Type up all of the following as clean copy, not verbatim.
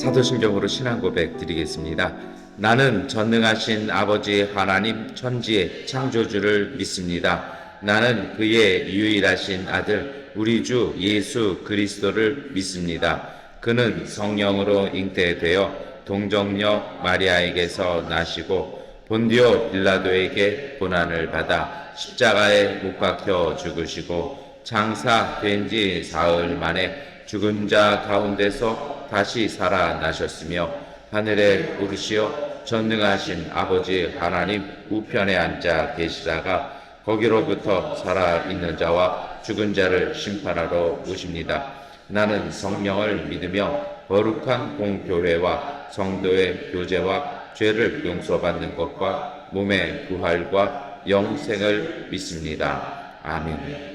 사도신경으로 신앙 고백 드리겠습니다. 나는 전능하신 아버지 하나님 천지의 창조주를 믿습니다. 나는 그의 유일하신 아들 우리 주 예수 그리스도를 믿습니다. 그는 성령으로 잉태되어 동정녀 마리아에게서 나시고 본디오 빌라도에게 고난을 받아 십자가에 못 박혀 죽으시고 장사된 지 사흘 만에 죽은 자 가운데서 다시 살아나셨으며 하늘에 오르시어 전능하신 아버지 하나님 우편에 앉아 계시다가 거기로부터 살아있는 자와 죽은 자를 심판하러 오십니다. 나는 성령을 믿으며 거룩한 공교회와 성도의 교제와 죄를 용서받는 것과 몸의 부활과 영생을 믿습니다. 아멘.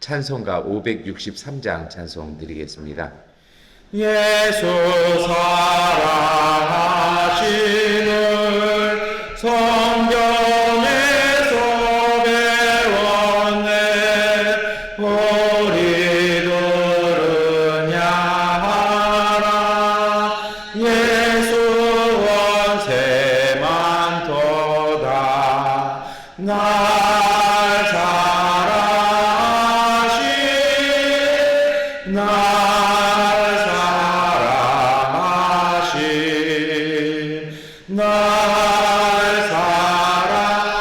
찬송가 563장 찬송 드리겠습니다. 예수 사랑하시는 성경에서 배웠네. 우리들은 향하라. 예수 원세 많도다. 날 사랑하신 날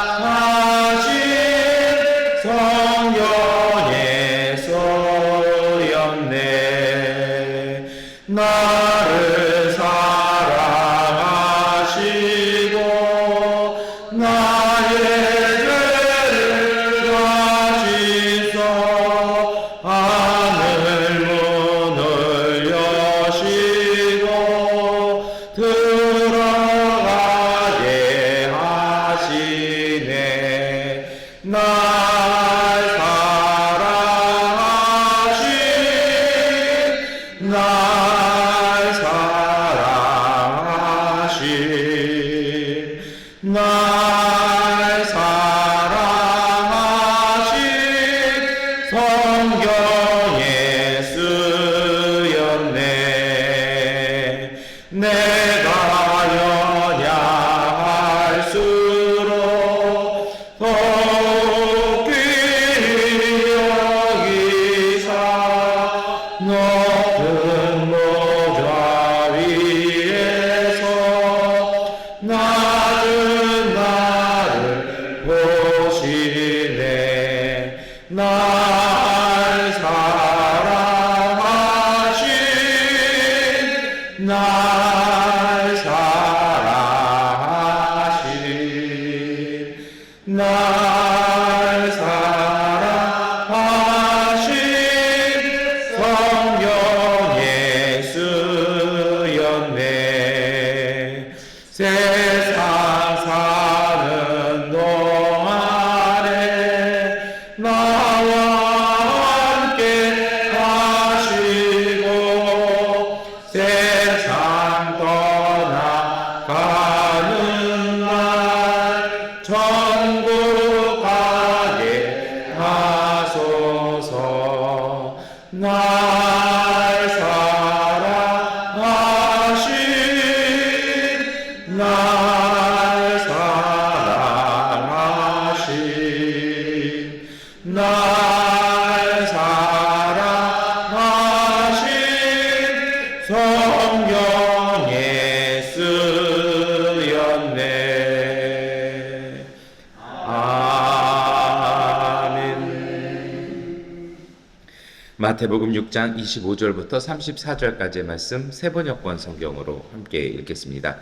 사랑하신 성령의 소였네. 나를 사랑하시고 나의 죄를 다시소 하늘 문을 여시고 들어가게 하시네. 날 사랑하신 날 사랑하신 날 사랑하신 성경에 쓰였네. 내가 연약할수록 더욱 귀히 여기사 높은 보좌 위에서 낮은 나를 보시네. 날 사랑하신 날 사랑하신 날 사랑하신 성경에 쓰였네. 세상 사는 동안에 나와 함께 하시고 세상 떠나가는 날 천국 가게 하소서. 날 사랑하신 날 사랑하신 날 사랑하신 성경에 쓰였네. 아멘. 마태복음 6장 25절부터 34절까지의 말씀 세번역권 성경으로 함께 읽겠습니다.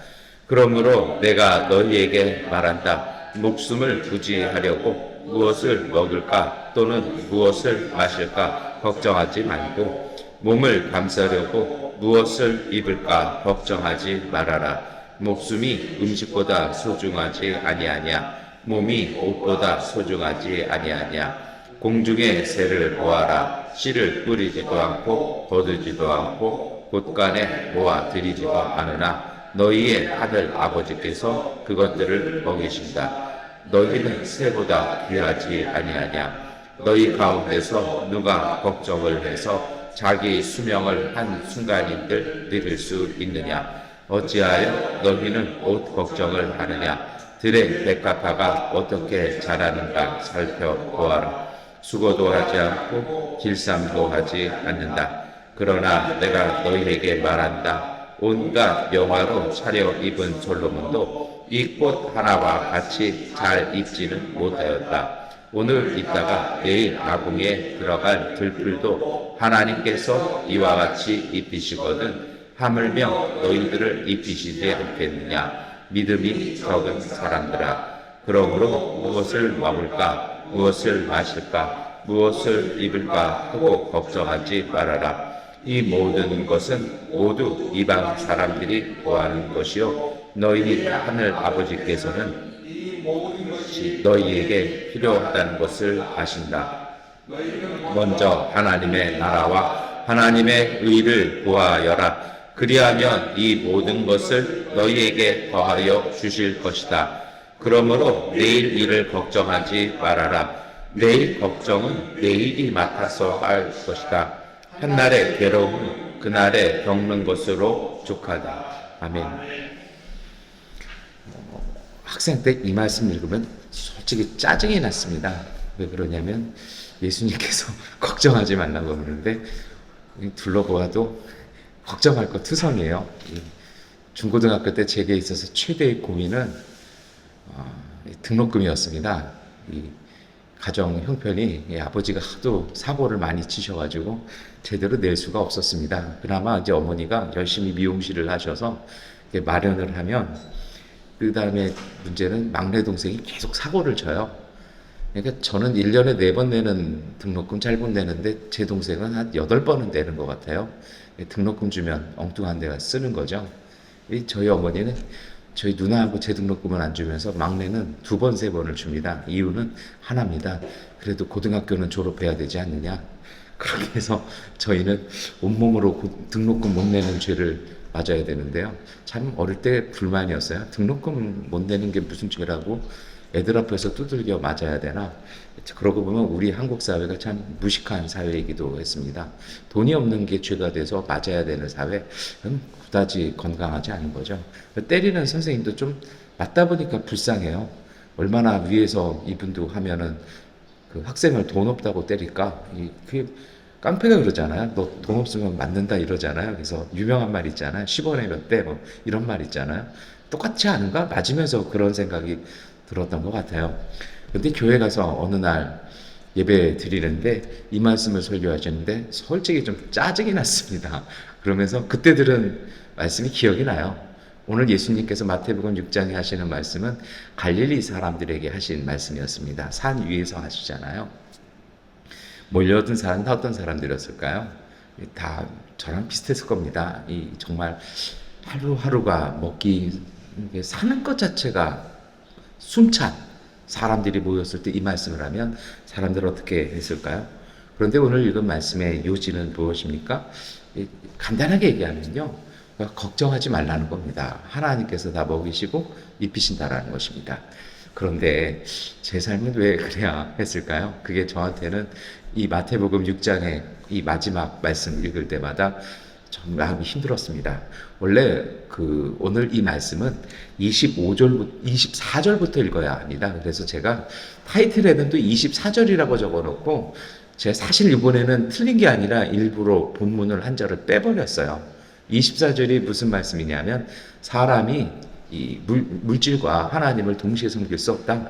그러므로 내가 너희에게 말한다. 목숨을 부지하려고 무엇을 먹을까 또는 무엇을 마실까 걱정하지 말고 몸을 감싸려고 무엇을 입을까 걱정하지 말아라. 목숨이 음식보다 소중하지 아니하냐 몸이 옷보다 소중하지 아니하냐. 공중의 새를 보아라. 씨를 뿌리지도 않고 거두지도 않고 곳간에 모아 들이지도 않으나 너희의 하늘 아버지께서 그것들을 먹이신다. 너희는 새보다 귀하지 아니하냐. 너희 가운데서 누가 걱정을 해서 자기 수명을 한 순간인들 누릴 수 있느냐? 어찌하여 너희는 옷 걱정을 하느냐? 들의 백합화가 어떻게 자라는가 살펴보아라. 수고도 하지 않고 길쌈도 하지 않는다. 그러나 내가 너희에게 말한다. 온갖 영화로 차려입은 솔로몬도 이 꽃 하나와 같이 잘 입지는 못하였다. 오늘 있다가 내일 아궁이에 들어갈 들풀도 하나님께서 이와 같이 입히시거든 하물며 너희들을 입히시지 않겠느냐. 믿음이 적은 사람들아, 그러므로 무엇을 먹을까, 무엇을 마실까, 무엇을 입을까 하고 걱정하지 말아라. 이 모든 것은 모두 이방 사람들이 구하는 것이요 너희 하늘 아버지께서는 너희에게 필요하다는 것을 아신다. 먼저 하나님의 나라와 하나님의 의를 구하여라. 그리하면 이 모든 것을 너희에게 더하여 주실 것이다. 그러므로 내일 일을 걱정하지 말아라. 내일 걱정은 내일이 맡아서 할 것이다. 한날의 괴로움은 그날에 겪는 것으로 족하다. 아멘. 학생 때 이 말씀 읽으면 솔직히 짜증이 났습니다. 왜 그러냐면 예수님께서 걱정하지 말라고 그러는데 둘러보아도 걱정할 거 투성이에요. 중고등학교 때 제게 있어서 최대의 고민은 등록금이었습니다. 이 가정 형편이 아버지가 하도 사고를 많이 치셔가지고 제대로 낼 수가 없었습니다. 그나마 이제 어머니가 열심히 미용실을 하셔서 마련을 하면 그 다음에 문제는 막내 동생이 계속 사고를 쳐요. 그러니까 저는 1년에 4번 내는 등록금 잘 못 내는데 제 동생은 한 8번은 내는 것 같아요. 등록금 주면 엉뚱한 데가 쓰는 거죠. 저희 어머니는 저희 누나하고 제 등록금을 안 주면서 막내는 2번, 3번을 줍니다. 이유는 하나입니다. 그래도 고등학교는 졸업해야 되지 않느냐. 그렇게 해서 저희는 온몸으로 등록금 못 내는 죄를 맞아야 되는데요. 참 어릴 때 불만이었어요. 등록금 못 내는 게 무슨 죄라고 애들 앞에서 두들겨 맞아야 되나. 그러고 보면 우리 한국 사회가 참 무식한 사회이기도 했습니다. 돈이 없는 게 죄가 돼서 맞아야 되는 사회는 그다지 건강하지 않은 거죠. 때리는 선생님도 좀 맞다 보니까 불쌍해요. 얼마나 위에서 이분도 하면은 그 학생을 돈 없다고 때릴까? 그게 깡패가 그러잖아요. 너 돈 없으면 맞는다 이러잖아요. 그래서 유명한 말 있잖아요. 10원에 몇 대 뭐 이런 말 있잖아요. 똑같지 않은가? 맞으면서 그런 생각이 들었던 것 같아요. 근데 교회 가서 어느 날 예배 드리는데 이 말씀을 설교하시는데 솔직히 좀 짜증이 났습니다. 그러면서 그때 들은 말씀이 기억이 나요. 오늘 예수님께서 마태복음 6장에 하시는 말씀은 갈릴리 사람들에게 하신 말씀이었습니다. 산 위에서 하시잖아요. 몰려든 사람은 다 어떤 사람들이었을까요? 다 저랑 비슷했을 겁니다. 정말 하루하루가 먹기 사는 것 자체가 숨찬 사람들이 모였을 때 이 말씀을 하면 사람들은 어떻게 했을까요? 그런데 오늘 읽은 말씀의 요지는 무엇입니까? 간단하게 얘기하면요, 걱정하지 말라는 겁니다. 하나님께서 다 먹이시고 입히신다라는 것입니다. 그런데 제 삶은 왜 그래야 했을까요? 그게 저한테는 이 마태복음 6장의 이 마지막 말씀 읽을 때마다 좀 마음이 힘들었습니다. 원래 오늘 이 말씀은 24절부터 읽어야 합니다. 그래서 제가 타이틀에는 또 24절이라고 적어놓고 제가 사실 이번에는 틀린 게 아니라 일부러 본문을 한 절을 빼버렸어요. 24절이 무슨 말씀이냐면 사람이 이 물질과 하나님을 동시에 섬길 수 없다.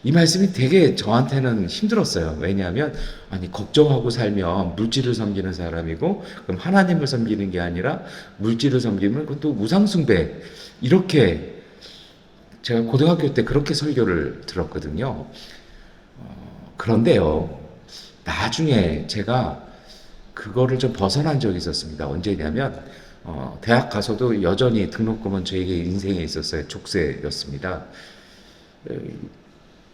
이 말씀이 되게 저한테는 힘들었어요. 왜냐하면 걱정하고 살면 물질을 섬기는 사람이고 그럼 하나님을 섬기는 게 아니라 물질을 섬기면 그것도 우상숭배, 이렇게 제가 고등학교 때 그렇게 설교를 들었거든요. 그런데요, 나중에 제가 그거를 좀 벗어난 적이 있었습니다. 언제냐면 대학 가서도 여전히 등록금은 저에게 인생에 있었어요. 족쇄였습니다.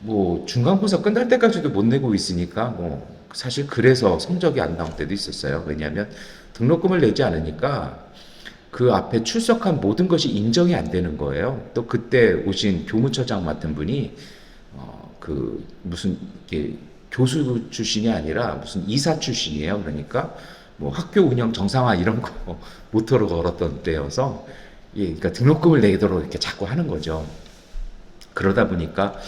뭐 중간고사 끝날 때까지도 못 내고 있으니까 뭐 사실 그래서 성적이 안 나올 때도 있었어요. 왜냐하면 등록금을 내지 않으니까 그 앞에 출석한 모든 것이 인정이 안 되는 거예요. 또 그때 오신 교무처장 맡은 분이 무슨 교수 출신이 아니라 무슨 이사 출신이에요. 그러니까 뭐 학교 운영 정상화 이런 거 모토로 걸었던 때여서 예, 그러니까 등록금을 내도록 이렇게 자꾸 하는 거죠. 그러다 보니까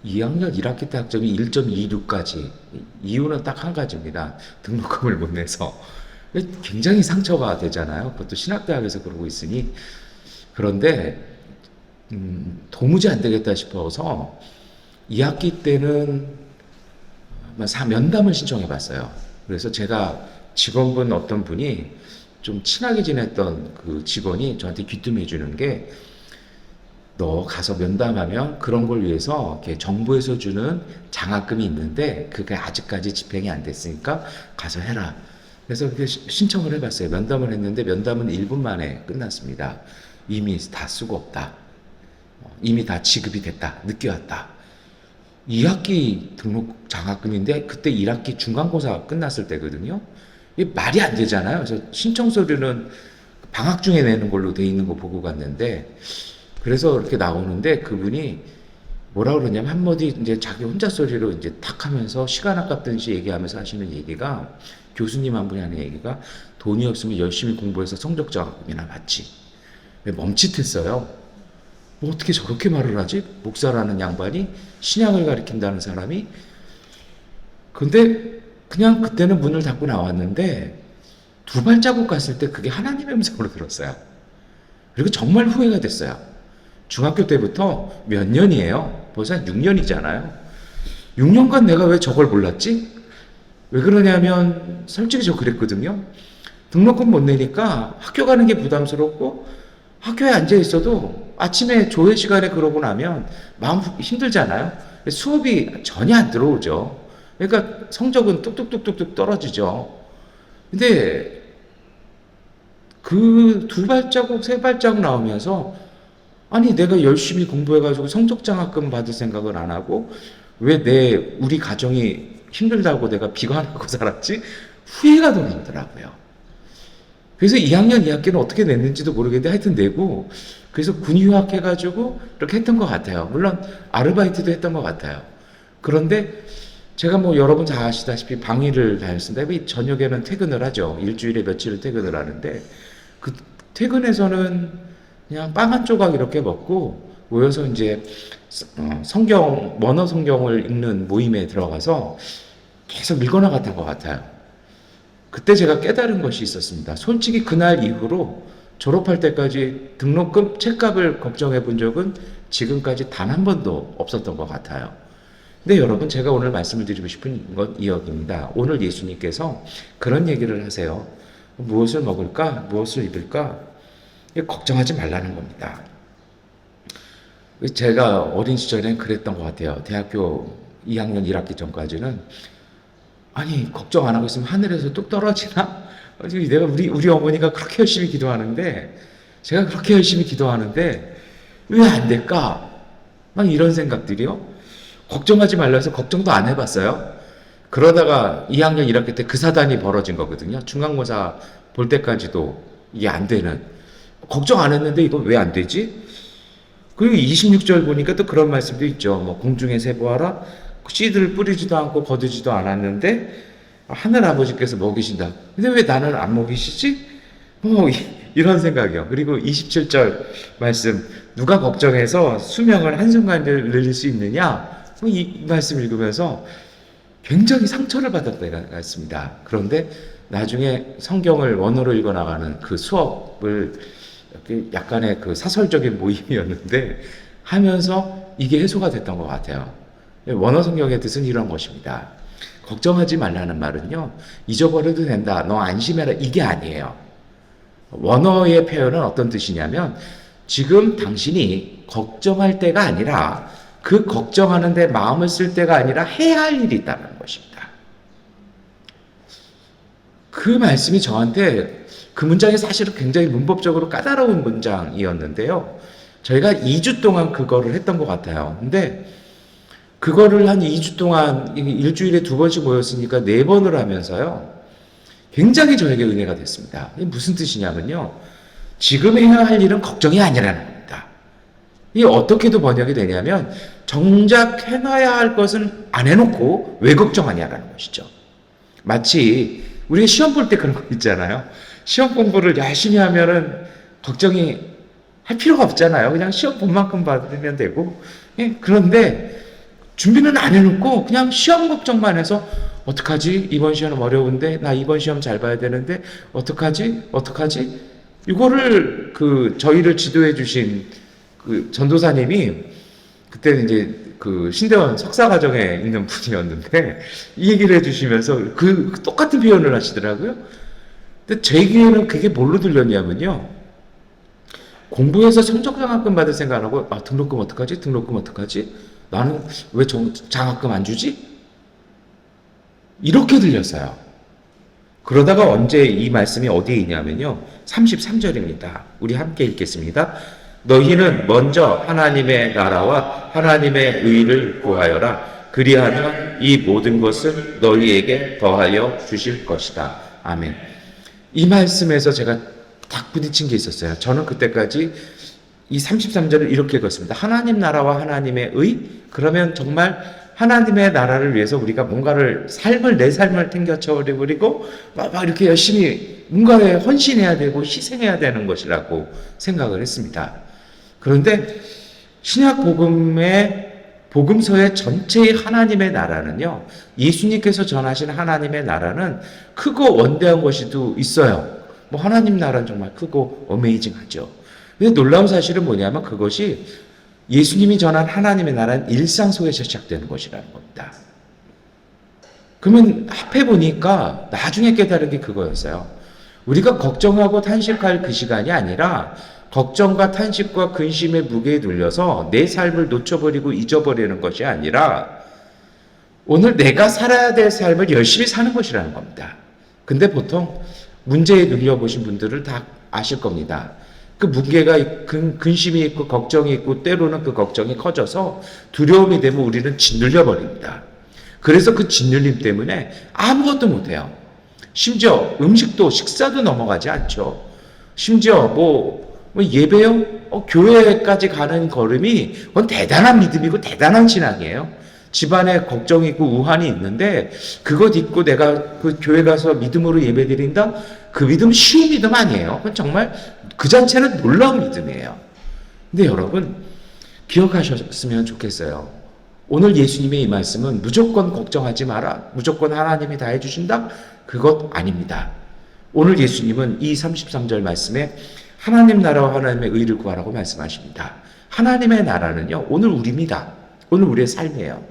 2학년 1학기 때 학점이 1.26까지. 이유는 딱 한 가지입니다. 등록금을 못 내서. 굉장히 상처가 되잖아요. 그것도 신학대학에서 그러고 있으니. 그런데 도무지 안 되겠다 싶어서 2학기 때는 면담을 신청해 봤어요. 그래서 제가 직원분 어떤 분이 좀 친하게 지냈던 그 직원이 저한테 귀뜸해 주는 게, 너 가서 면담하면 그런 걸 위해서 이렇게 정부에서 주는 장학금이 있는데 그게 아직까지 집행이 안 됐으니까 가서 해라. 그래서 그렇게 신청을 해봤어요. 면담을 했는데 면담은 1분 만에 끝났습니다. 이미 다 쓰고 없다. 이미 다 지급이 됐다. 늦게 왔다. 2학기 등록 장학금인데 그때 1학기 중간고사 끝났을 때거든요. 이게 말이 안 되잖아요. 그래서 신청 서류는 방학 중에 내는 걸로 돼 있는 거 보고 갔는데, 그래서 이렇게 나오는데 그분이 뭐라 그러냐면 한마디 이제 자기 혼자 소리로 이제 탁 하면서 시간 아깝듯이 얘기하면서 하시는 얘기가, 교수님 한 분이 하는 얘기가, 돈이 없으면 열심히 공부해서 성적 장학금이나 받지. 멈칫했어요. 뭐 어떻게 저렇게 말을 하지? 목사라는 양반이, 신약을 가리킨다는 사람이. 근데 그냥 그때는 문을 닫고 나왔는데 두 발자국 갔을 때 그게 하나님의 음성으로 들었어요. 그리고 정말 후회가 됐어요. 중학교 때부터 몇 년이에요? 벌써 한 6년이잖아요. 6년간 내가 왜 저걸 몰랐지? 왜 그러냐면 솔직히 저 그랬거든요. 등록금 못 내니까 학교 가는 게 부담스럽고, 학교에 앉아 있어도 아침에 조회 시간에 그러고 나면 마음 힘들잖아요. 수업이 전혀 안 들어오죠. 그러니까 성적은 뚝뚝뚝뚝뚝 떨어지죠. 근데 그 두 발자국, 세 발자국 나오면서, 아니 내가 열심히 공부해가지고 성적 장학금 받을 생각을 안 하고 왜 우리 가정이 힘들다고 내가 비관하고 살았지? 후회가 돌아오더라고요. 그래서 2학년 2학기는 어떻게 냈는지도 모르겠는데 하여튼 내고, 그래서 군휴학 해가지고 이렇게 했던 것 같아요. 물론 아르바이트도 했던 것 같아요. 그런데 제가 뭐 여러분 다 아시다시피 방일을 다녔습니다. 저녁에는 퇴근을 하죠. 일주일에 며칠을 퇴근을 하는데, 그 퇴근해서는 그냥 빵 한 조각 이렇게 먹고 모여서 이제 성경, 원어 성경을 읽는 모임에 들어가서 계속 읽어나갔던 것 같아요. 그때 제가 깨달은 것이 있었습니다. 솔직히 그날 이후로 졸업할 때까지 등록금, 책값을 걱정해 본 적은 지금까지 단 한 번도 없었던 것 같아요. 근데 여러분, 제가 오늘 말씀을 드리고 싶은 건 이 여기입니다. 오늘 예수님께서 그런 얘기를 하세요. 무엇을 먹을까? 무엇을 입을까? 걱정하지 말라는 겁니다. 제가 어린 시절엔 그랬던 것 같아요. 대학교 2학년 1학기 전까지는, 아니 걱정 안 하고 있으면 하늘에서 뚝 떨어지나? 내가 우리 어머니가 그렇게 열심히 기도하는데, 제가 그렇게 열심히 기도하는데 왜 안 될까? 막 이런 생각들이요. 걱정하지 말라 해서 걱정도 안 해봤어요. 그러다가 2학년 1학기 때 그 사단이 벌어진 거거든요. 중간고사 볼 때까지도 이게 안 되는. 걱정 안 했는데 이거 왜 안 되지? 그리고 26절 보니까 또 그런 말씀도 있죠. 뭐 공중에 새보아라. 씨들을 뿌리지도 않고 거두지도 않았는데 하늘 아버지께서 먹이신다. 근데 왜 나는 안 먹이시지? 이런 생각이요. 그리고 27절 말씀, 누가 걱정해서 수명을 한순간에 늘릴 수 있느냐? 이 말씀 읽으면서 굉장히 상처를 받았던 때가 있습니다. 그런데 나중에 성경을 원어로 읽어나가는 그 수업을 약간의 그 사설적인 모임이었는데 하면서 이게 해소가 됐던 것 같아요. 원어 성경의 뜻은 이런 것입니다. 걱정하지 말라는 말은요, 잊어버려도 된다, 너 안심해라, 이게 아니에요. 원어의 표현은 어떤 뜻이냐면, 지금 당신이 걱정할 때가 아니라, 그 걱정하는데 마음을 쓸 때가 아니라 해야 할 일이 있다는 것입니다. 그 말씀이 저한테, 그 문장이 사실은 굉장히 문법적으로 까다로운 문장이었는데요. 저희가 2주 동안 그거를 했던 것 같아요. 근데 그거를 한 2주 동안 일주일에 2번씩 모였으니까 4번을 하면서요, 굉장히 저에게 은혜가 됐습니다. 이게 무슨 뜻이냐면요, 지금 해야 할 일은 걱정이 아니라는 겁니다. 이게 어떻게도 번역이 되냐면, 정작 해놔야 할 것은 안 해놓고 왜 걱정하냐라는 것이죠. 마치 우리가 시험 볼 때 그런 거 있잖아요. 시험 공부를 열심히 하면은 걱정이 할 필요가 없잖아요. 그냥 시험 본 만큼 받으면 되고. 예, 그런데 준비는 안 해놓고 그냥 시험 걱정만 해서 어떡하지? 이번 시험 어려운데 나 이번 시험 잘 봐야 되는데 어떡하지? 이거를 저희를 지도해 주신 그 전도사님이 그때는 이제 그 신대원 석사과정에 있는 분이었는데 이 얘기를 해주시면서 그 똑같은 표현을 하시더라고요. 근데 제게는 그게 뭘로 들렸냐면요. 공부해서 성적 장학금 받을 생각 안 하고 등록금 어떡하지? 나는 왜 장학금 안 주지? 이렇게 들렸어요. 그러다가 언제 이 말씀이 어디에 있냐면요. 33절입니다. 우리 함께 읽겠습니다. 너희는 먼저 하나님의 나라와 하나님의 의를 구하여라. 그리하면 이 모든 것을 너희에게 더하여 주실 것이다. 아멘. 이 말씀에서 제가 딱 부딪힌 게 있었어요. 저는 그때까지 이 33절을 이렇게 읽었습니다. 하나님 나라와 하나님의 의? 그러면 정말 하나님의 나라를 위해서 우리가 뭔가를 내 삶을 탱겨쳐버리고 막 이렇게 열심히 뭔가에 헌신해야 되고 희생해야 되는 것이라고 생각을 했습니다. 그런데 신약 복음서의 전체의 하나님의 나라는요, 예수님께서 전하신 하나님의 나라는 크고 원대한 것이도 있어요. 뭐 하나님 나라는 정말 크고 어메이징하죠. 근데 놀라운 사실은 뭐냐면 그것이 예수님이 전한 하나님의 나라는 일상 속에서 시작되는 것이라는 겁니다. 그러면 합해 보니까 나중에 깨달은 게 그거였어요. 우리가 걱정하고 탄식할 그 시간이 아니라 걱정과 탄식과 근심의 무게에 눌려서 내 삶을 놓쳐버리고 잊어버리는 것이 아니라 오늘 내가 살아야 될 삶을 열심히 사는 것이라는 겁니다. 근데 보통 문제에 눌려보신 분들은 다 아실 겁니다. 그 무게가 근심이 있고 걱정이 있고 때로는 그 걱정이 커져서 두려움이 되면 우리는 짓눌려 버립니다. 그래서 그 짓눌림 때문에 아무것도 못해요. 심지어 식사도 넘어가지 않죠. 심지어 예배요? 교회까지 가는 걸음이 그건 대단한 믿음이고 대단한 신앙이에요. 집안에 걱정이 있고 우환이 있는데 그것 잊고 내가 그 교회 가서 믿음으로 예배 드린다? 그 믿음 쉬운 믿음 아니에요. 그건 정말 그 자체는 놀라운 믿음이에요. 근데 여러분 기억하셨으면 좋겠어요. 오늘 예수님의 이 말씀은 무조건 걱정하지 마라. 무조건 하나님이 다 해주신다? 그것 아닙니다. 오늘 예수님은 이 33절 말씀에 하나님 나라와 하나님의 의를 구하라고 말씀하십니다. 하나님의 나라는요, 오늘 우리입니다. 오늘 우리의 삶이에요.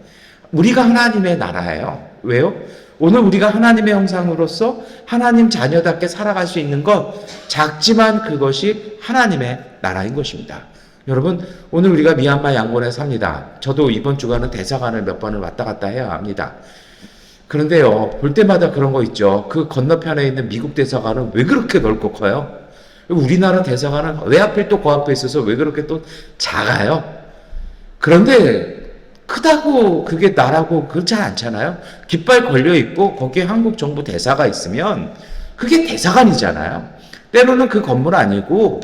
우리가 하나님의 나라예요. 왜요? 오늘 우리가 하나님의 형상으로서 하나님 자녀답게 살아갈 수 있는 것, 작지만 그것이 하나님의 나라인 것입니다. 여러분, 오늘 우리가 미얀마 양곤에 삽니다. 저도 이번 주간은 대사관을 몇 번을 왔다 갔다 해야 합니다. 그런데요, 볼 때마다 그런 거 있죠. 그 건너편에 있는 미국 대사관은 왜 그렇게 넓고 커요? 우리나라 대사관은 왜 하필 또 그 앞에 있어서 왜 그렇게 또 작아요? 그런데 크다고 그게 나라고 그렇지 않잖아요. 깃발 걸려있고 거기에 한국 정부 대사가 있으면 그게 대사관이잖아요. 때로는 그 건물 아니고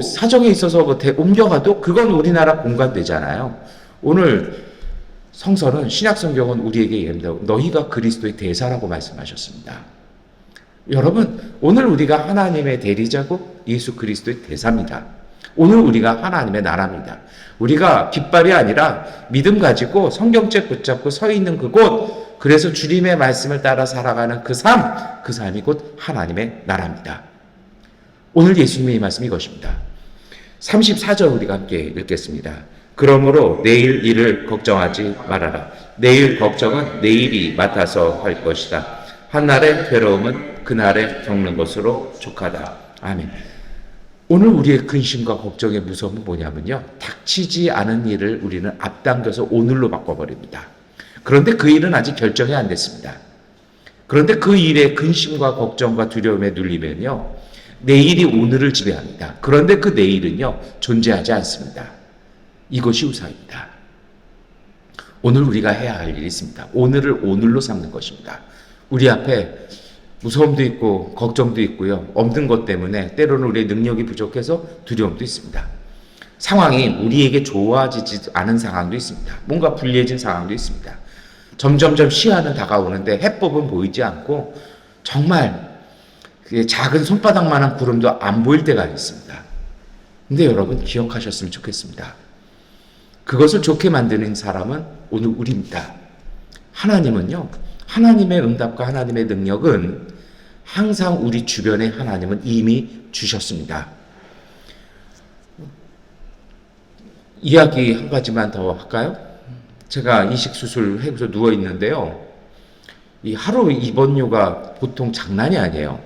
사정에 있어서 옮겨가도 그건 우리나라 공간 되잖아요. 오늘 성서는 신약성경은 우리에게 얘기합니다. 너희가 그리스도의 대사라고 말씀하셨습니다. 여러분, 오늘 우리가 하나님의 대리자고 예수 그리스도의 대사입니다. 오늘 우리가 하나님의 나라입니다. 우리가 깃발이 아니라 믿음 가지고 성경책 붙잡고 서 있는 그곳, 그래서 주님의 말씀을 따라 살아가는 그 삶이 곧 하나님의 나라입니다. 오늘 예수님의 이 말씀이 이것입니다. 34절 우리가 함께 읽겠습니다. 그러므로 내일 일을 걱정하지 말아라. 내일 걱정은 내일이 맡아서 할 것이다. 한날의 괴로움은 그날에 겪는 것으로 족하다. 아멘. 오늘 우리의 근심과 걱정의 무서움은 뭐냐면요, 닥치지 않은 일을 우리는 앞당겨서 오늘로 바꿔버립니다. 그런데 그 일은 아직 결정이 안 됐습니다. 그런데 그 일에 근심과 걱정과 두려움에 눌리면요, 내일이 오늘을 지배합니다. 그런데 그 내일은요, 존재하지 않습니다. 이것이 우상입니다. 오늘 우리가 해야 할 일이 있습니다. 오늘을 오늘로 삼는 것입니다. 우리 앞에 무서움도 있고 걱정도 있고요. 없는 것 때문에 때로는 우리의 능력이 부족해서 두려움도 있습니다. 상황이 우리에게 좋아지지 않은 상황도 있습니다. 뭔가 불리해진 상황도 있습니다. 점점점 시야는 다가오는데 해법은 보이지 않고 정말 그 작은 손바닥만한 구름도 안 보일 때가 있습니다. 근데 여러분 기억하셨으면 좋겠습니다. 그것을 좋게 만드는 사람은 오늘 우리입니다. 하나님은요, 하나님의 응답과 하나님의 능력은 항상 우리 주변에 하나님은 이미 주셨습니다. 이야기 한 가지만 더 할까요? 제가 이식수술 해서 누워 있는데요. 이 하루 입원료가 보통 장난이 아니에요.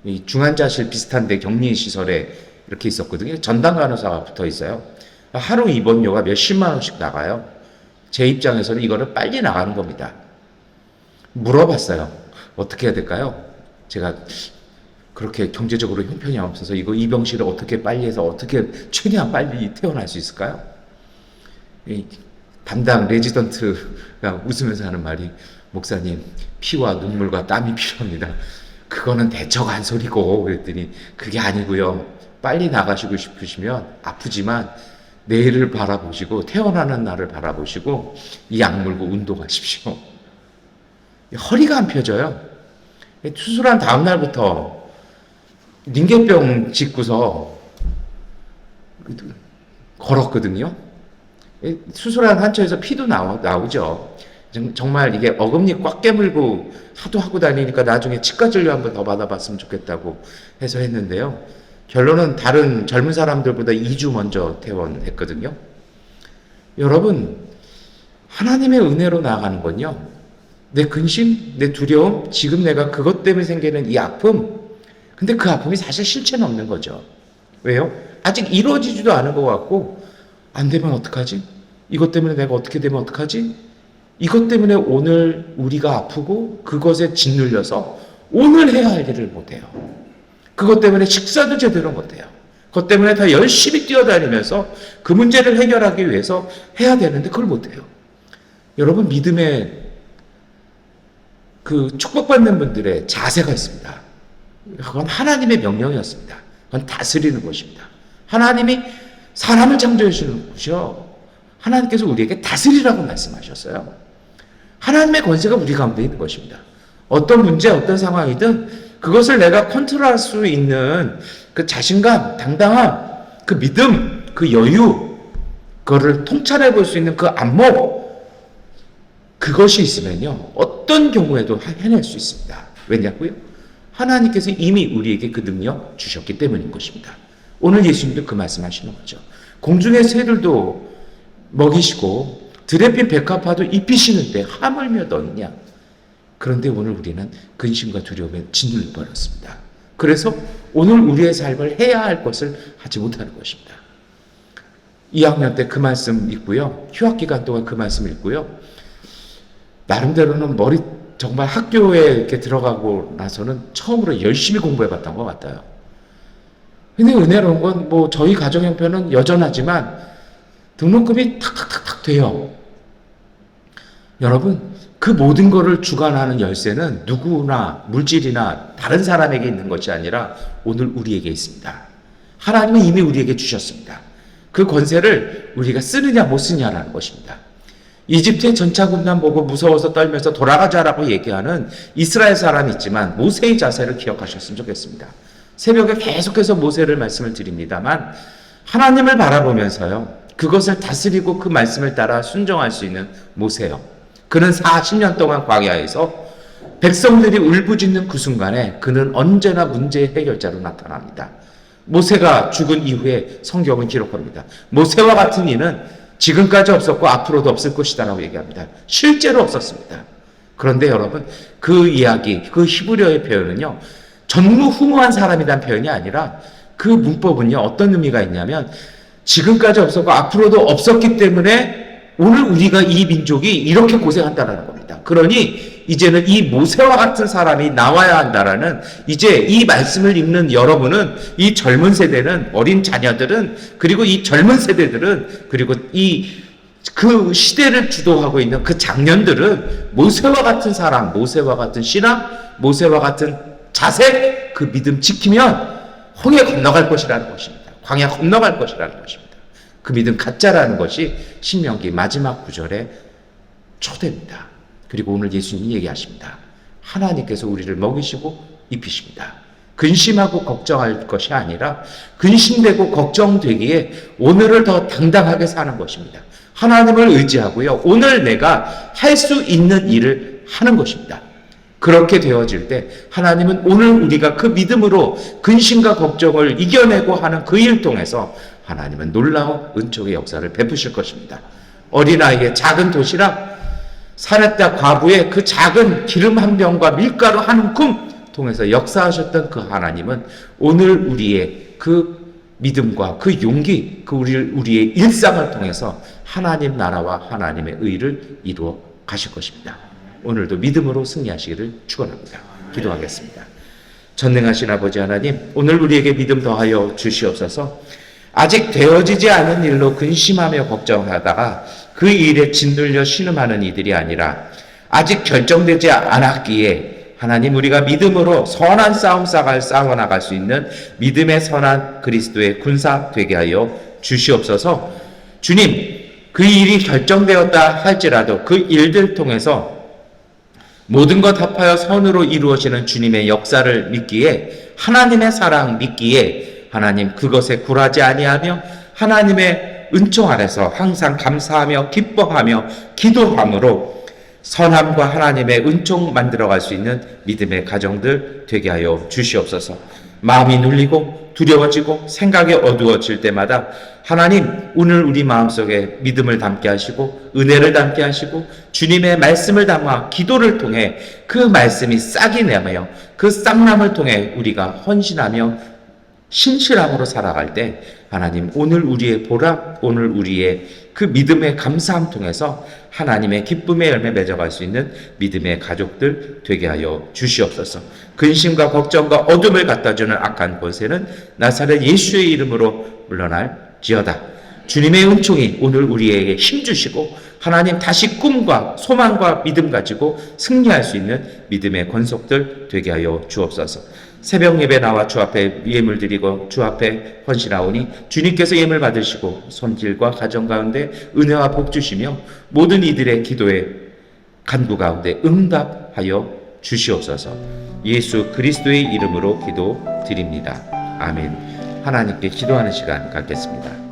이 중환자실 비슷한데 격리시설에 이렇게 있었거든요. 전담 간호사가 붙어 있어요. 하루 입원료가 몇십만 원씩 나가요. 제 입장에서는 이거를 빨리 나가는 겁니다. 물어봤어요. 어떻게 해야 될까요? 제가 그렇게 경제적으로 형편이 없어서 이거 이병실을 어떻게 빨리 해서 어떻게 최대한 빨리 퇴원할 수 있을까요? 이 담당 레지던트가 웃으면서 하는 말이, 목사님, 피와 눈물과 땀이 필요합니다. 그거는 대처가 한 소리고, 그랬더니 그게 아니고요. 빨리 나가시고 싶으시면 아프지만 내일을 바라보시고 퇴원하는 날을 바라보시고 이 약물고 운동하십시오. 허리가 안 펴져요. 수술한 다음 날부터 링겔병 짚고서 걸었거든요. 수술한 한처에서 피도 나오죠. 정말 이게 어금니 꽉 깨물고 하도 하고 다니니까 나중에 치과 진료 한번 더 받아봤으면 좋겠다고 해서 했는데요. 결론은 다른 젊은 사람들보다 2주 먼저 퇴원했거든요. 여러분, 하나님의 은혜로 나아가는 건요, 내 근심, 내 두려움, 지금 내가 그것 때문에 생기는 이 아픔, 근데 그 아픔이 사실 실체는 없는 거죠. 왜요? 아직 이루어지지도 않은 것 같고, 안 되면 어떡하지? 이것 때문에 내가 어떻게 되면 어떡하지? 이것 때문에 오늘 우리가 아프고 그것에 짓눌려서 오늘 해야 할 일을 못해요. 그것 때문에 식사도 제대로 못해요. 그것 때문에 더 열심히 뛰어다니면서 그 문제를 해결하기 위해서 해야 되는데 그걸 못해요. 여러분, 믿음의 그 축복받는 분들의 자세가 있습니다. 그건 하나님의 명령이었습니다. 그건 다스리는 것입니다. 하나님이 사람을 창조해 주시는 것이요, 하나님께서 우리에게 다스리라고 말씀하셨어요. 하나님의 권세가 우리 가운데 있는 것입니다. 어떤 문제, 어떤 상황이든 그것을 내가 컨트롤할 수 있는 그 자신감, 당당함, 그 믿음, 그 여유, 그거를 통찰해 볼 수 있는 그 안목, 그것이 있으면요, 어떤 경우에도 해낼 수 있습니다. 왜냐고요? 하나님께서 이미 우리에게 그 능력 주셨기 때문인 것입니다. 오늘 예수님도 그 말씀하시는 거죠. 공중의 새들도 먹이시고 드레핀 백합화도 입히시는데 하물며 너희냐? 그런데 오늘 우리는 근심과 두려움에 짓눌려 버렸습니다. 그래서 오늘 우리의 삶을 해야 할 것을 하지 못하는 것입니다. 2학년 때 그 말씀 있고요. 휴학기간 동안 그 말씀 읽고요. 나름대로는 정말 학교에 이렇게 들어가고 나서는 처음으로 열심히 공부해 봤던 것 같아요. 근데 은혜로운 건 뭐 저희 가정 형편은 여전하지만 등록금이 탁탁탁탁 돼요. 여러분, 그 모든 것을 주관하는 열쇠는 누구나 물질이나 다른 사람에게 있는 것이 아니라 오늘 우리에게 있습니다. 하나님은 이미 우리에게 주셨습니다. 그 권세를 우리가 쓰느냐 못 쓰느냐라는 것입니다. 이집트의 전차군단 보고 무서워서 떨면서 돌아가자라고 얘기하는 이스라엘 사람이 있지만 모세의 자세를 기억하셨으면 좋겠습니다. 새벽에 계속해서 모세를 말씀을 드립니다만 하나님을 바라보면서요, 그것을 다스리고 그 말씀을 따라 순종할 수 있는 모세요. 그는 40년 동안 광야에서 백성들이 울부짖는 그 순간에 그는 언제나 문제의 해결자로 나타납니다. 모세가 죽은 이후에 성경은 기록합니다. 모세와 같은 이는 지금까지 없었고 앞으로도 없을 것이다라고 얘기합니다. 실제로 없었습니다. 그런데 여러분, 그 이야기, 그 히브리어의 표현은요, 전무후무한 사람이란 표현이 아니라 그 문법은요, 어떤 의미가 있냐면 지금까지 없었고 앞으로도 없었기 때문에 오늘 우리가 이 민족이 이렇게 고생한다는 겁니다. 그러니 이제는 이 모세와 같은 사람이 나와야 한다라는, 이제 이 말씀을 읽는 여러분은, 이 젊은 세대는, 어린 자녀들은, 그리고 이 젊은 세대들은, 그리고 그 시대를 주도하고 있는 그 장년들은 모세와 같은 사람, 모세와 같은 신앙, 모세와 같은 자세, 그 믿음 지키면 홍해 건너갈 것이라는 것입니다. 광야 건너갈 것이라는 것입니다. 그 믿음 갖자라는 것이 신명기 마지막 구절의 초대입니다. 그리고 오늘 예수님이 얘기하십니다. 하나님께서 우리를 먹이시고 입히십니다. 근심하고 걱정할 것이 아니라 근심되고 걱정되기에 오늘을 더 당당하게 사는 것입니다. 하나님을 의지하고요. 오늘 내가 할 수 있는 일을 하는 것입니다. 그렇게 되어질 때 하나님은 오늘 우리가 그 믿음으로 근심과 걱정을 이겨내고 하는 그 일 통해서 하나님은 놀라운 은총의 역사를 베푸실 것입니다. 어린아이의 작은 도시락, 사렙다 과부의 그 작은 기름 한 병과 밀가루 한 움큼 통해서 역사하셨던 그 하나님은 오늘 우리의 그 믿음과 그 용기, 그 우리의 일상을 통해서 하나님 나라와 하나님의 의를 이루어 가실 것입니다. 오늘도 믿음으로 승리하시기를 축원합니다. 기도하겠습니다. 전능하신 아버지 하나님, 오늘 우리에게 믿음 더하여 주시옵소서. 아직 되어지지 않은 일로 근심하며 걱정하다가 그 일에 짓눌려 신음하는 이들이 아니라 아직 결정되지 않았기에 하나님, 우리가 믿음으로 선한 싸움 싸워나갈 수 있는 믿음의 선한 그리스도의 군사 되게 하여 주시옵소서. 주님, 그 일이 결정되었다 할지라도 그 일들 통해서 모든 것 합하여 선으로 이루어지는 주님의 역사를 믿기에, 하나님의 사랑 믿기에 하나님 그것에 굴하지 아니하며 하나님의 은총 아래서 항상 감사하며 기뻐하며 기도함으로 선함과 하나님의 은총 만들어갈 수 있는 믿음의 가정들 되게 하여 주시옵소서. 마음이 눌리고 두려워지고 생각이 어두워질 때마다 하나님, 오늘 우리 마음속에 믿음을 담게 하시고 은혜를 담게 하시고 주님의 말씀을 담아 기도를 통해 그 말씀이 싹이 나며 그 싹남을 통해 우리가 헌신하며 신실함으로 살아갈 때 하나님, 오늘 우리의 보람, 오늘 우리의 그 믿음의 감사함 통해서 하나님의 기쁨의 열매 맺어갈 수 있는 믿음의 가족들 되게 하여 주시옵소서. 근심과 걱정과 어둠을 갖다주는 악한 권세는 나사렛 예수의 이름으로 물러날지어다. 주님의 은총이 오늘 우리에게 힘주시고 하나님 다시 꿈과 소망과 믿음 가지고 승리할 수 있는 믿음의 권속들 되게 하여 주옵소서. 새벽 예배 나와 주 앞에 예물 드리고 주 앞에 헌신하오니 주님께서 예물 받으시고 손길과 가정 가운데 은혜와 복 주시며 모든 이들의 기도에 간구 가운데 응답하여 주시옵소서. 예수 그리스도의 이름으로 기도드립니다. 아멘. 하나님께 기도하는 시간 갖겠습니다.